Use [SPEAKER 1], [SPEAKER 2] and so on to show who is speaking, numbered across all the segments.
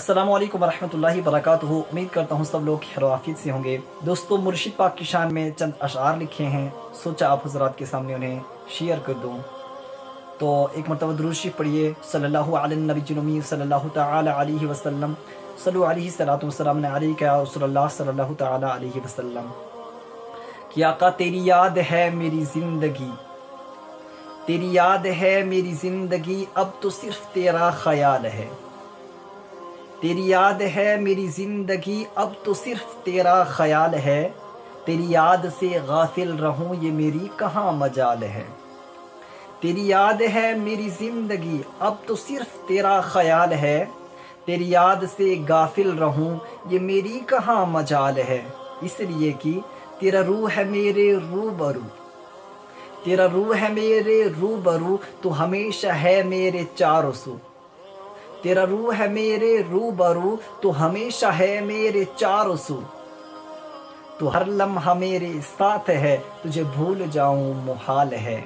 [SPEAKER 1] السلام علیکم ورحمۃ اللہ وبرکاتہ۔ امید کرتا ہوں سب لوگ خیر و عافیت سے ہوں گے۔ دوستو، مرشد پاک کی شان میں چند اشعار لکھے ہیں، سوچا آپ حضرات کے سامنے انہیں شیئر کر دوں۔ تو ایک مرتبہ درود شریف پڑھیے، صلی اللہ علی النبی الامی صلی اللہ تعالی علیہ وسلم، صلو علیہ الصلاۃ والسلام علیک یا رسول اللہ صلی اللہ تعالی علیہ وسلم۔ کہ آقا تیری یاد ہے میری زندگی، تیری یاد ہے میری زندگی، اب تو صرف تیرا خیال ہے۔ تیری یاد ہے میری زندگی، اب تو صرف تیرا خیال ہے۔ تیری یاد سے غافل رہوں یہ میری کہاں مجال ہے۔ تیری یاد ہے میری زندگی، اب تو صرف تیرا خیال ہے۔ تیری یاد سے غافل رہوں یہ میری کہاں مجال ہے۔ اس لیے کہ تیرا روح ہے میرے روبرو، تیرا روح ہے میرے روبرو، تو ہمیشہ ہے میرے چاروں سو۔ تیرا روح ہے میرے روبرو، تو ہمیشہ ہے میرے چاروں سو۔ تو ہر لمحہ میرے ساتھ ہے، تجھے بھول جاؤں محال ہے۔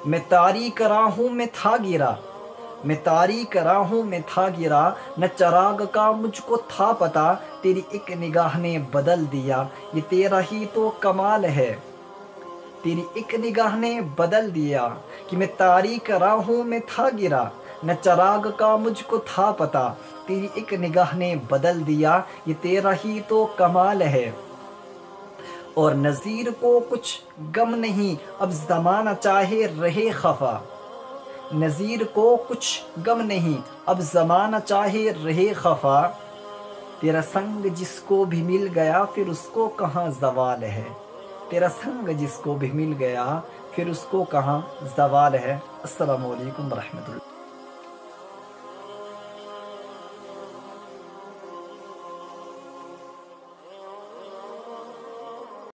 [SPEAKER 1] میں تاریک راہوں میں تھا گرا، میں تاریک راہوں میں تھا گرا، نہ چراغ کا مجھ کو تھا پتا، تیری ایک نگاہ نے بدل دیا، یہ تیرا ہی تو کمال ہے۔ تیری ایک نگاہ نے بدل دیا کہ میں تاریک راہوں میں تھا گرا، نہ چراغ کا مجھ کو تھا پتا، تیری ایک نگاہ نے بدل دیا، یہ تیرا ہی تو کمال ہے۔ اور نظیر کو کچھ غم نہیں، اب زمانہ چاہے رہے خفا۔ نظیر کو کچھ غم نہیں، اب زمانہ چاہے رہے خفا۔ تیرا سنگ جس کو بھی مل گیا پھر اس کو کہاں زوال ہے۔ تیرا سنگ جس کو بھی مل گیا پھر اس کو کہاں زوال ہے۔ السلام علیکم ورحمۃ اللہ۔